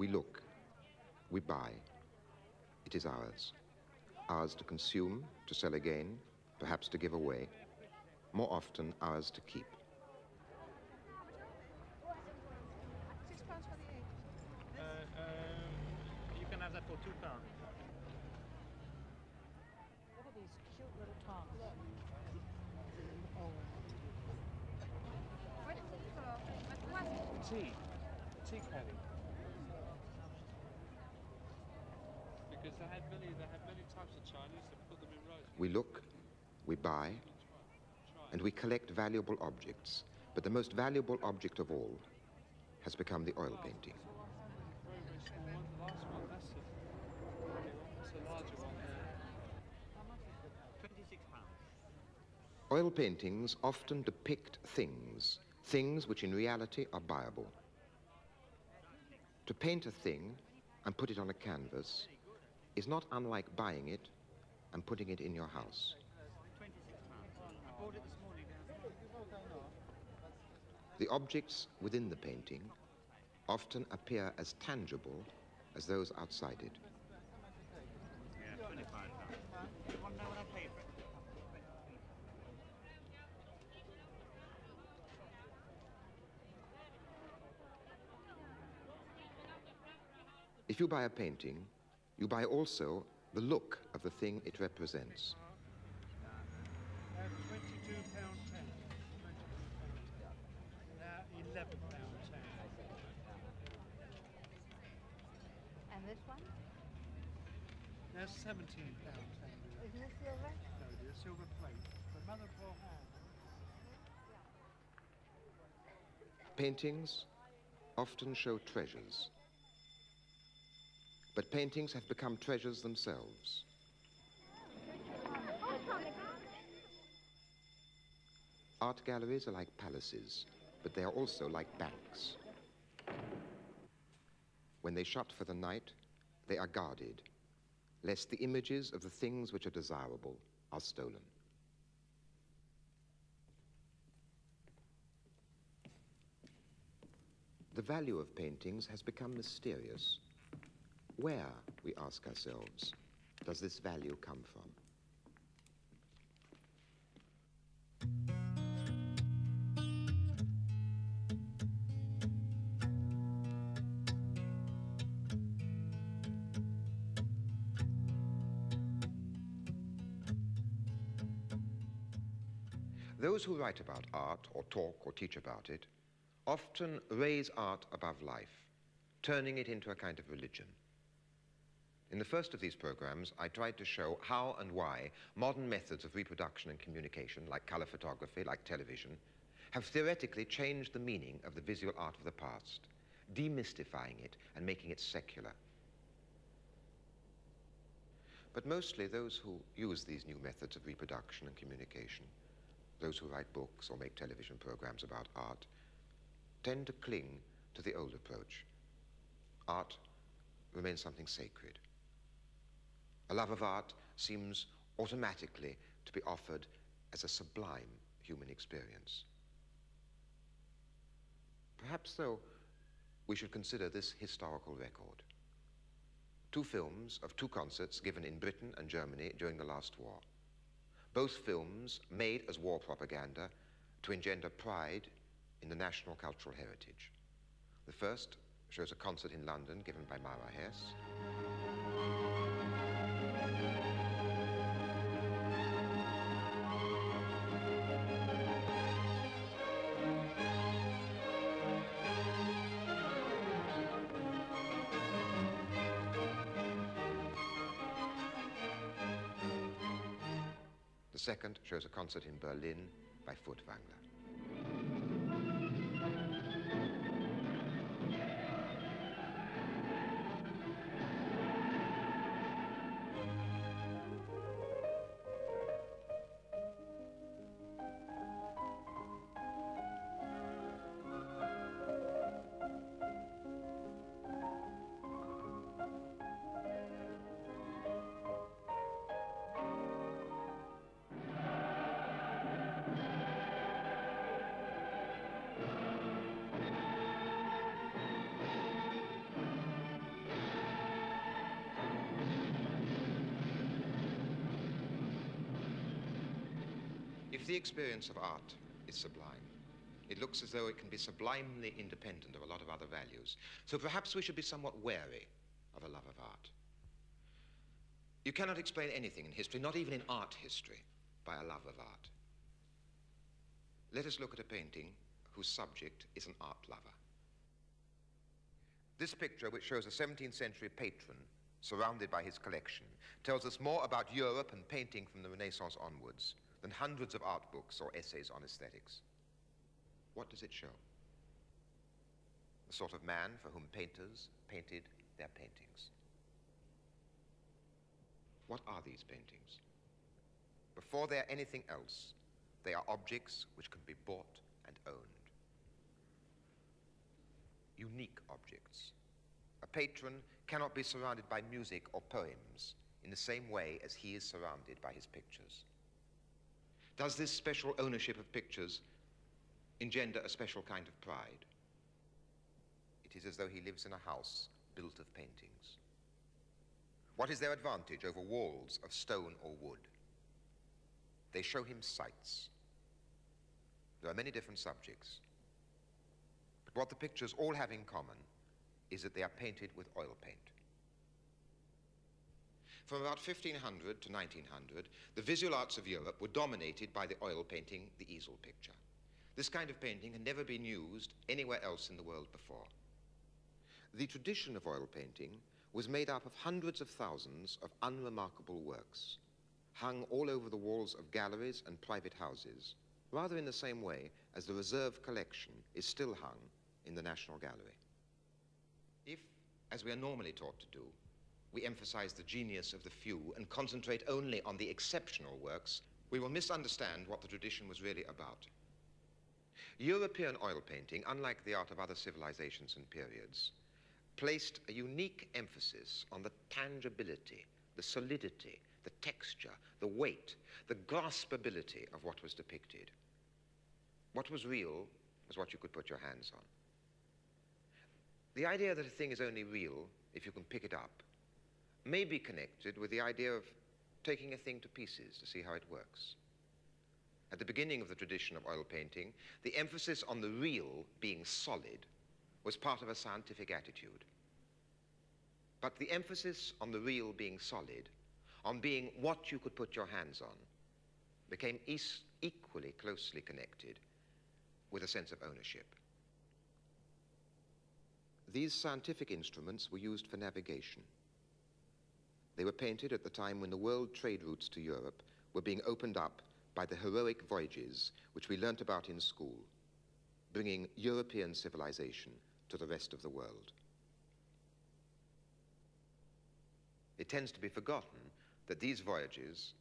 We look, we buy. It is ours. Ours to consume, to sell again, perhaps to give away. More often, ours to keep. £6 for the egg. You can have that for £2. What are these cute little tongs? Tea. Tea caddy. Because they had many types of Chinese that put them in rows. We look, we buy, and we collect valuable objects. But the most valuable object of all has become the oil painting. Very, very small one. The last one, that's a larger one. £26. Oil paintings often depict things which in reality are buyable. To paint a thing and put it on a canvas is not unlike buying it and putting it in your house. I bought it this morning. The objects within the painting often appear as tangible as those outside it. Yeah, £25. You want to know what I paid for it? If you buy a painting, you buy also the look of the thing it represents. £22.10. Now £11.10. And this one? That's £17.10. Isn't this silver? No, dear, silver plate. For mother of all hand. Paintings often show treasures. But paintings have become treasures themselves. Art galleries are like palaces, but they are also like banks. When they shut for the night, they are guarded, lest the images of the things which are desirable are stolen. The value of paintings has become mysterious. Where, we ask ourselves, does this value come from? Those who write about art, or talk or teach about it, often raise art above life, turning it into a kind of religion. In the first of these programs, I tried to show how and why modern methods of reproduction and communication, like color photography, like television, have theoretically changed the meaning of the visual art of the past, demystifying it and making it secular. But mostly those who use these new methods of reproduction and communication, those who write books or make television programs about art, tend to cling to the old approach. Art remains something sacred. A love of art seems automatically to be offered as a sublime human experience. Perhaps, though, we should consider this historical record. 2 films of 2 concerts given in Britain and Germany during the last war. Both films made as war propaganda to engender pride in the national cultural heritage. The first shows a concert in London given by Myra Hess. The second shows a concert in Berlin by Furtwängler. If the experience of art is sublime, it looks as though it can be sublimely independent of a lot of other values. So perhaps we should be somewhat wary of a love of art. You cannot explain anything in history, not even in art history, by a love of art. Let us look at a painting whose subject is an art lover. This picture, which shows a 17th century patron surrounded by his collection, tells us more about Europe and painting from the Renaissance onwards than hundreds of art books or essays on aesthetics. What does it show? The sort of man for whom painters painted their paintings. What are these paintings? Before they're anything else, they are objects which can be bought and owned. Unique objects. A patron cannot be surrounded by music or poems in the same way as he is surrounded by his pictures. Does this special ownership of pictures engender a special kind of pride? It is as though he lives in a house built of paintings. What is their advantage over walls of stone or wood? They show him sights. There are many different subjects. But what the pictures all have in common is that they are painted with oil paint. From about 1500 to 1900, the visual arts of Europe were dominated by the oil painting, the easel picture. This kind of painting had never been used anywhere else in the world before. The tradition of oil painting was made up of hundreds of thousands of unremarkable works, hung all over the walls of galleries and private houses, rather in the same way as the reserve collection is still hung in the National Gallery. If, as we are normally taught to do, we emphasize the genius of the few and concentrate only on the exceptional works, we will misunderstand what the tradition was really about. European oil painting, unlike the art of other civilizations and periods, placed a unique emphasis on the tangibility, the solidity, the texture, the weight, the graspability of what was depicted. What was real was what you could put your hands on. The idea that a thing is only real if you can pick it up may be connected with the idea of taking a thing to pieces to see how it works. At the beginning of the tradition of oil painting, the emphasis on the real being solid was part of a scientific attitude. But the emphasis on the real being solid, on being what you could put your hands on, became equally closely connected with a sense of ownership. These scientific instruments were used for navigation. They were painted at the time when the world trade routes to Europe were being opened up by the heroic voyages which we learnt about in school, bringing European civilization to the rest of the world. It tends to be forgotten that these voyages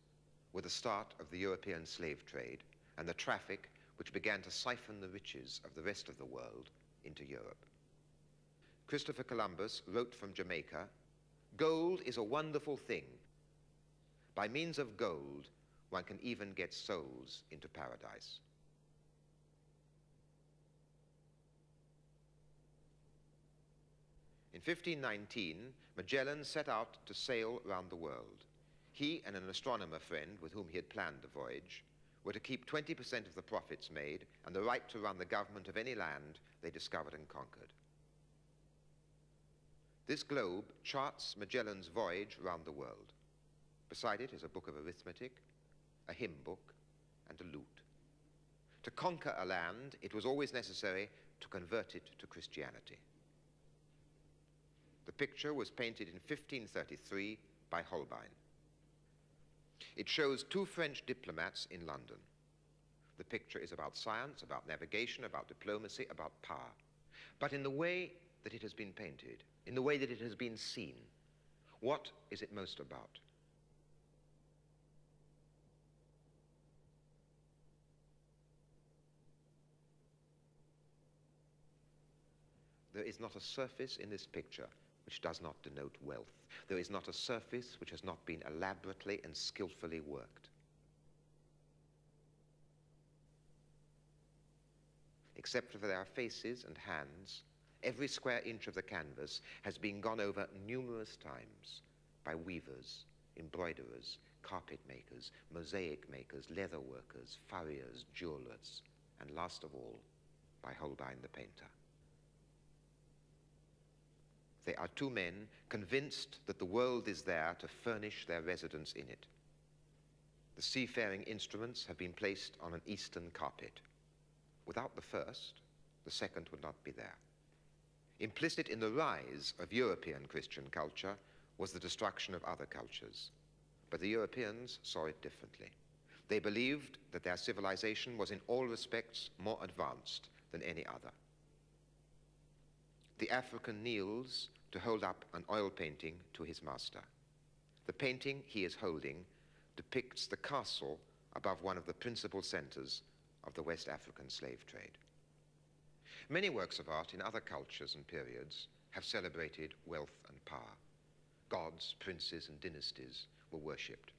were the start of the European slave trade and the traffic which began to siphon the riches of the rest of the world into Europe. Christopher Columbus wrote from Jamaica, "Gold is a wonderful thing. By means of gold, one can even get souls into paradise." In 1519, Magellan set out to sail round the world. He and an astronomer friend with whom he had planned the voyage were to keep 20% of the profits made and the right to run the government of any land they discovered and conquered. This globe charts Magellan's voyage round the world. Beside it is a book of arithmetic, a hymn book, and a lute. To conquer a land, it was always necessary to convert it to Christianity. The picture was painted in 1533 by Holbein. It shows two French diplomats in London. The picture is about science, about navigation, about diplomacy, about power. But in the way that it has been painted, in the way that it has been seen, what is it most about? There is not a surface in this picture which does not denote wealth. There is not a surface which has not been elaborately and skillfully worked. Except for their faces and hands, every square inch of the canvas has been gone over numerous times by weavers, embroiderers, carpet makers, mosaic makers, leather workers, furriers, jewelers, and last of all, by Holbein the painter. They are two men convinced that the world is there to furnish their residence in it. The seafaring instruments have been placed on an eastern carpet. Without the first, the second would not be there. Implicit in the rise of European Christian culture was the destruction of other cultures. But the Europeans saw it differently. They believed that their civilization was in all respects more advanced than any other. The African kneels to hold up an oil painting to his master. The painting he is holding depicts the castle above one of the principal centers of the West African slave trade. Many works of art in other cultures and periods have celebrated wealth and power. Gods, princes, and dynasties were worshipped.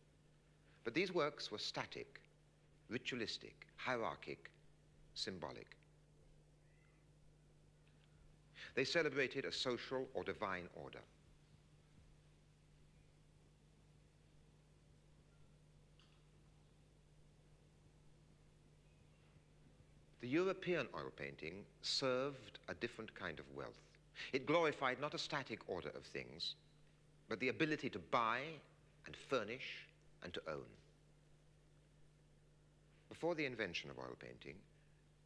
But these works were static, ritualistic, hierarchic, symbolic. They celebrated a social or divine order. The European oil painting served a different kind of wealth. It glorified not a static order of things, but the ability to buy and furnish and to own. Before the invention of oil painting,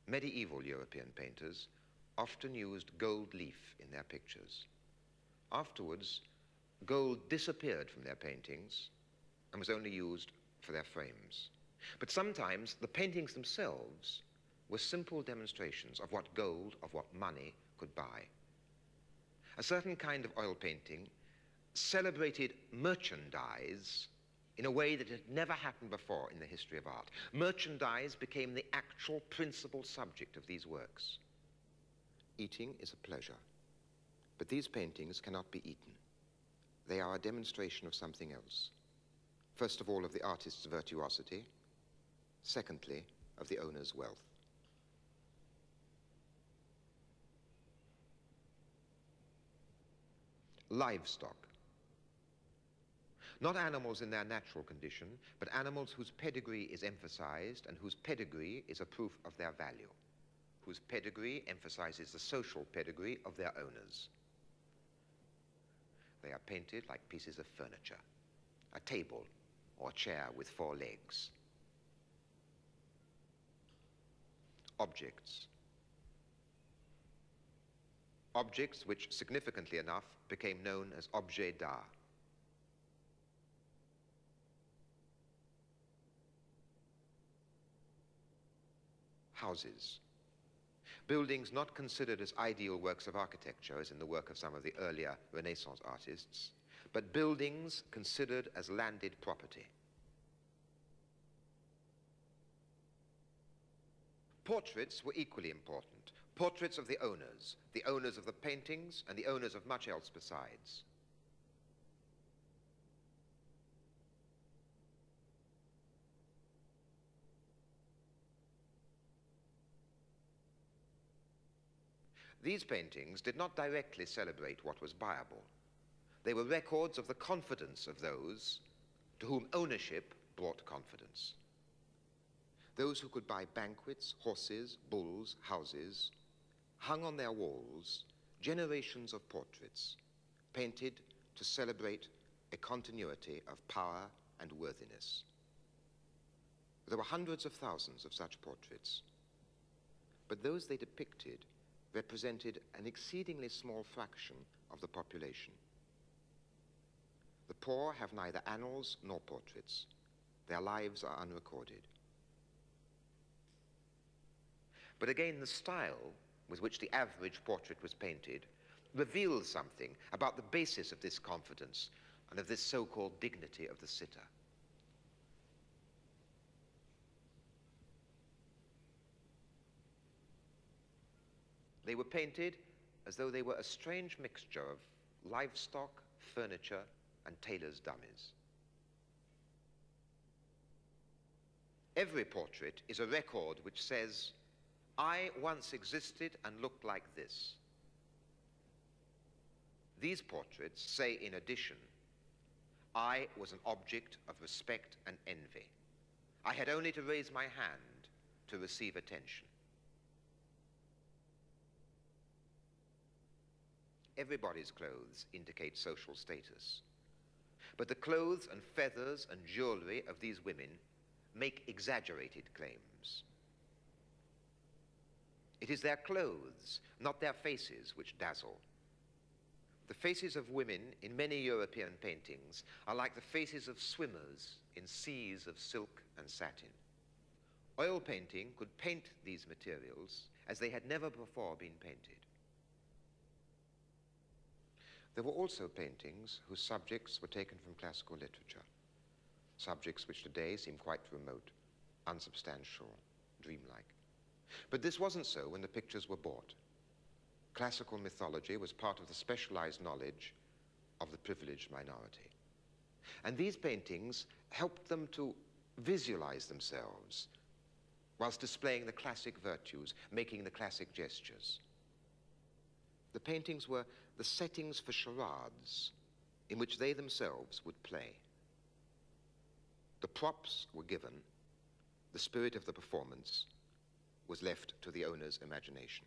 medieval European painters often used gold leaf in their pictures. Afterwards, gold disappeared from their paintings and was only used for their frames. But sometimes the paintings themselves were simple demonstrations of what gold, of what money could buy. A certain kind of oil painting celebrated merchandise in a way that had never happened before in the history of art. Merchandise became the actual principal subject of these works. Eating is a pleasure, but these paintings cannot be eaten. They are a demonstration of something else. First of all, of the artist's virtuosity. Secondly, of the owner's wealth. Livestock. Not animals in their natural condition, but animals whose pedigree is emphasized and whose pedigree is a proof of their value, whose pedigree emphasizes the social pedigree of their owners. They are painted like pieces of furniture, a table or chair with 4 legs. Objects. Objects which, significantly enough, became known as objets d'art. Houses. Buildings not considered as ideal works of architecture, as in the work of some of the earlier Renaissance artists, but buildings considered as landed property. Portraits were equally important. Portraits of the owners of the paintings, and the owners of much else besides. These paintings did not directly celebrate what was buyable. They were records of the confidence of those to whom ownership brought confidence. Those who could buy banquets, horses, bulls, houses, hung on their walls generations of portraits, painted to celebrate a continuity of power and worthiness. There were hundreds of thousands of such portraits, but those they depicted represented an exceedingly small fraction of the population. The poor have neither annals nor portraits. Their lives are unrecorded. But again, the style with which the average portrait was painted reveals something about the basis of this confidence and of this so-called dignity of the sitter. They were painted as though they were a strange mixture of livestock, furniture, and tailor's dummies. Every portrait is a record which says, I once existed and looked like this. These portraits say, in addition, I was an object of respect and envy. I had only to raise my hand to receive attention. Everybody's clothes indicate social status. But the clothes and feathers and jewelry of these women make exaggerated claims. It is their clothes, not their faces, which dazzle. The faces of women in many European paintings are like the faces of swimmers in seas of silk and satin. Oil painting could paint these materials as they had never before been painted. There were also paintings whose subjects were taken from classical literature, subjects which today seem quite remote, unsubstantial, dreamlike. But this wasn't so when the pictures were bought. Classical mythology was part of the specialized knowledge of the privileged minority. And these paintings helped them to visualize themselves whilst displaying the classic virtues, making the classic gestures. The paintings were the settings for charades in which they themselves would play. The props were given, the spirit of the performance was left to the owner's imagination.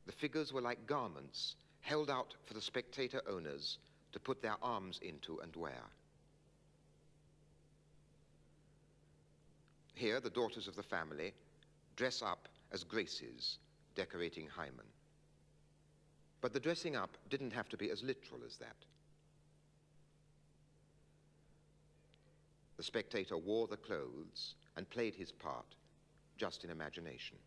The figures were like garments held out for the spectator owners to put their arms into and wear. Here, the daughters of the family dress up as graces decorating Hymen. But the dressing up didn't have to be as literal as that. The spectator wore the clothes and played his part just in imagination.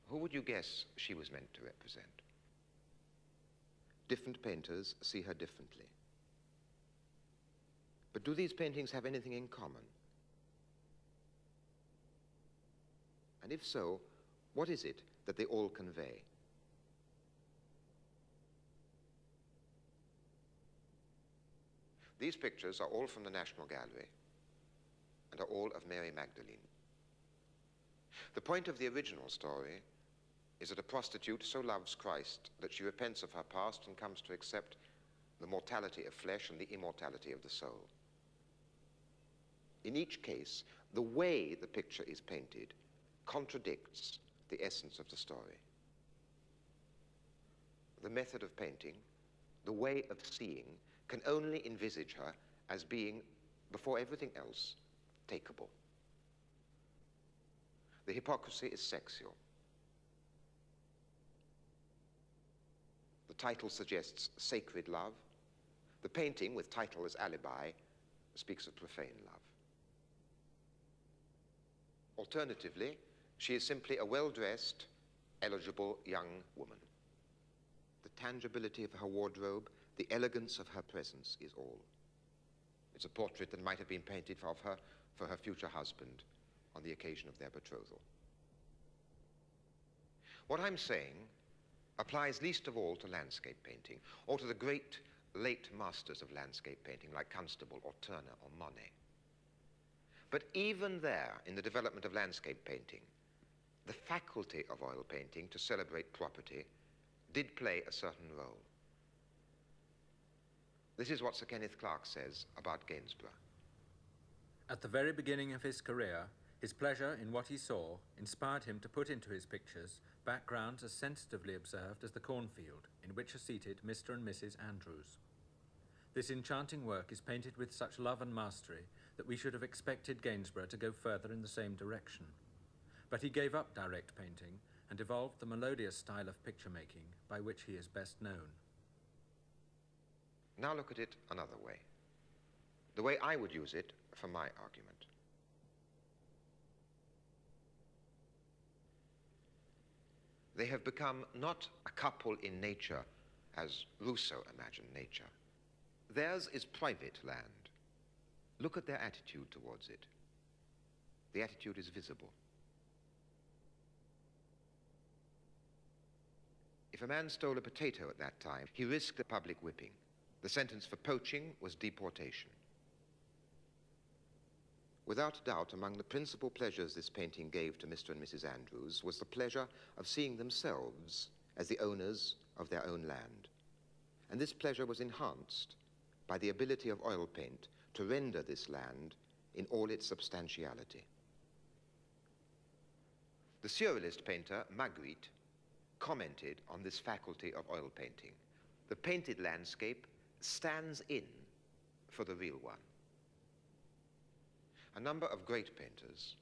Who would you guess she was meant to represent? Different painters see her differently. But do these paintings have anything in common? And if so, what is it that they all convey? These pictures are all from the National Gallery and are all of Mary Magdalene. The point of the original story is that a prostitute so loves Christ that she repents of her past and comes to accept the mortality of flesh and the immortality of the soul. In each case, the way the picture is painted contradicts the essence of the story. The method of painting, the way of seeing, can only envisage her as being, before everything else, takeable. The hypocrisy is sexual. The title suggests sacred love. The painting, with title as alibi, speaks of profane love. Alternatively, she is simply a well-dressed, eligible young woman. The tangibility of her wardrobe, the elegance of her presence is all. It's a portrait that might have been painted of her for her future husband on the occasion of their betrothal. What I'm saying applies least of all to landscape painting, or to the great late masters of landscape painting like Constable or Turner or Monet. But even there, in the development of landscape painting, the faculty of oil painting to celebrate property did play a certain role. This is what Sir Kenneth Clark says about Gainsborough. At the very beginning of his career, his pleasure in what he saw inspired him to put into his pictures backgrounds as sensitively observed as the cornfield in which are seated Mr. and Mrs. Andrews. This enchanting work is painted with such love and mastery that we should have expected Gainsborough to go further in the same direction. But he gave up direct painting and evolved the melodious style of picture-making by which he is best known. Now look at it another way, the way I would use it for my argument. They have become not a couple in nature as Rousseau imagined nature. Theirs is private land. Look at their attitude towards it. The attitude is visible. If a man stole a potato at that time, he risked a public whipping. The sentence for poaching was deportation. Without doubt, among the principal pleasures this painting gave to Mr. and Mrs. Andrews was the pleasure of seeing themselves as the owners of their own land. And this pleasure was enhanced by the ability of oil paint to render this land in all its substantiality. The surrealist painter Magritte commented on this faculty of oil painting. The painted landscape stands in for the real one. A number of great painters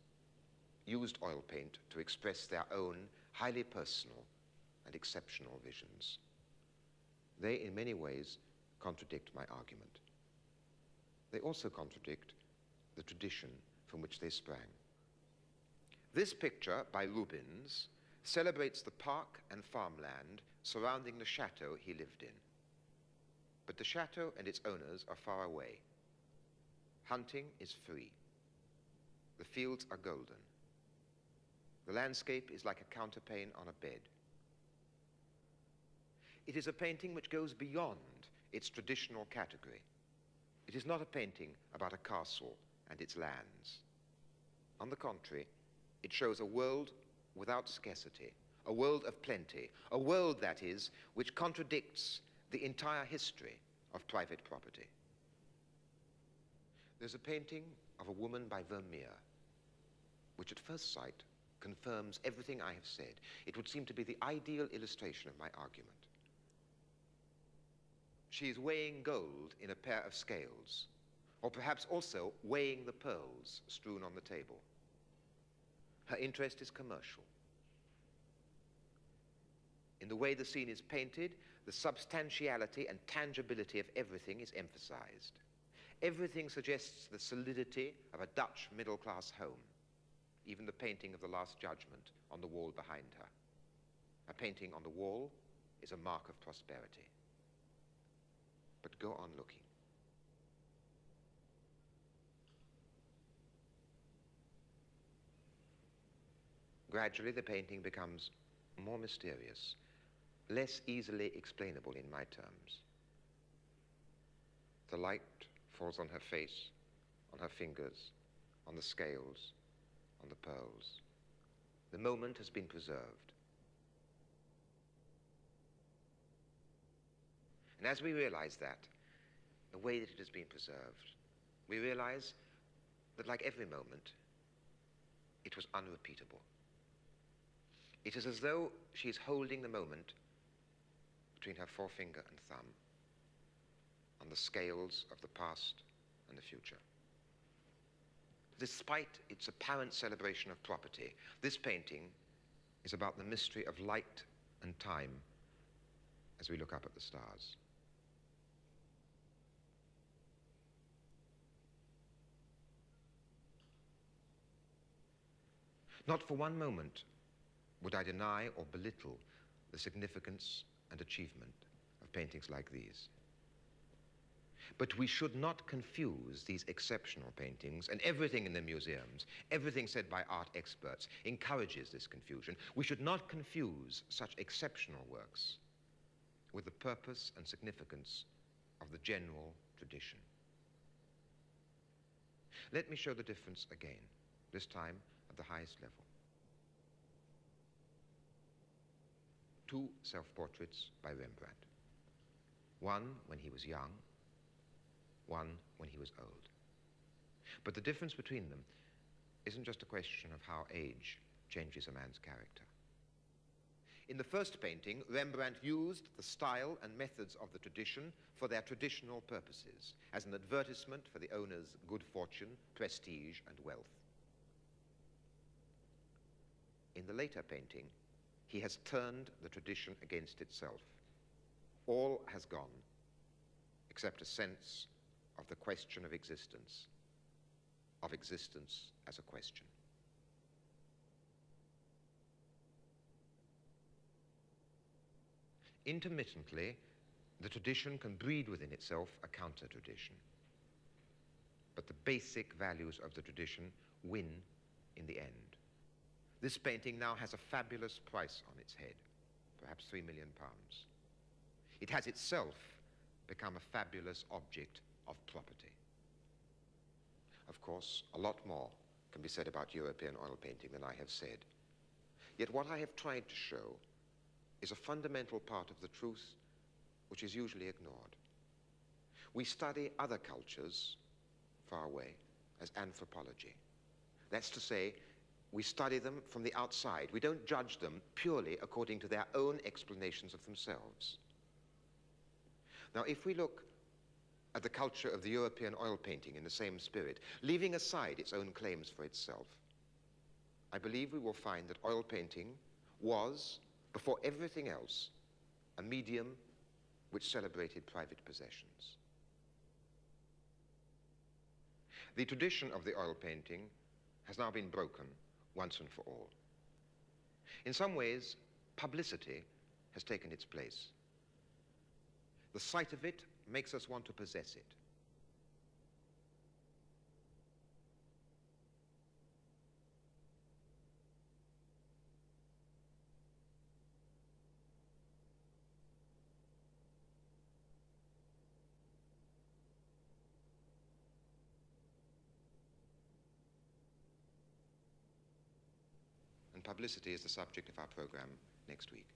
used oil paint to express their own highly personal and exceptional visions. They, in many ways, contradict my argument. They also contradict the tradition from which they sprang. This picture by Rubens celebrates the park and farmland surrounding the chateau he lived in. But the chateau and its owners are far away. Hunting is free. The fields are golden. The landscape is like a counterpane on a bed. It is a painting which goes beyond its traditional category. It is not a painting about a castle and its lands. On the contrary, it shows a world without scarcity, a world of plenty, a world, that is, which contradicts the entire history of private property. There's a painting of a woman by Vermeer, which at first sight confirms everything I have said. It would seem to be the ideal illustration of my argument. She is weighing gold in a pair of scales, or perhaps also weighing the pearls strewn on the table. Her interest is commercial. In the way the scene is painted, the substantiality and tangibility of everything is emphasized. Everything suggests the solidity of a Dutch middle-class home, even the painting of the Last Judgment on the wall behind her. A painting on the wall is a mark of prosperity. But go on looking. Gradually, the painting becomes more mysterious, less easily explainable in my terms. The light falls on her face, on her fingers, on the scales, on the pearls. The moment has been preserved. And as we realize that, the way that it has been preserved, we realize that, like every moment, it was unrepeatable. It is as though she is holding the moment between her forefinger and thumb on the scales of the past and the future. Despite its apparent celebration of property, this painting is about the mystery of light and time as we look up at the stars. Not for one moment would I deny or belittle the significance and achievement of paintings like these. But we should not confuse these exceptional paintings, and everything in the museums, everything said by art experts, encourages this confusion. We should not confuse such exceptional works with the purpose and significance of the general tradition. Let me show the difference again, this time at the highest level. Two self-portraits by Rembrandt. One when he was young, one when he was old. But the difference between them isn't just a question of how age changes a man's character. In the first painting, Rembrandt used the style and methods of the tradition for their traditional purposes, as an advertisement for the owner's good fortune, prestige, and wealth. In the later painting, he has turned the tradition against itself. All has gone, except a sense of the question of existence as a question. Intermittently, the tradition can breed within itself a counter-tradition. But the basic values of the tradition win in the end. This painting now has a fabulous price on its head, perhaps £3 million. It has itself become a fabulous object of property. Of course, a lot more can be said about European oil painting than I have said. Yet what I have tried to show is a fundamental part of the truth which is usually ignored. We study other cultures far away as anthropology. That's to say, we study them from the outside. We don't judge them purely according to their own explanations of themselves. Now, if we look at the culture of the European oil painting in the same spirit, leaving aside its own claims for itself, I believe we will find that oil painting was, before everything else, a medium which celebrated private possessions. The tradition of the oil painting has now been broken once and for all. In some ways, publicity has taken its place. The sight of it makes us want to possess it. And publicity is the subject of our program next week.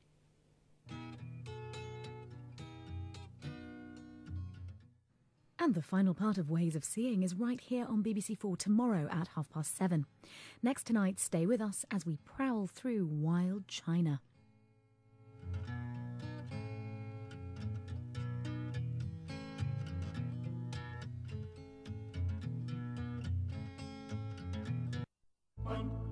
And the final part of Ways of Seeing is right here on BBC4 tomorrow at 7:30. Next tonight, stay with us as we prowl through wild China. One.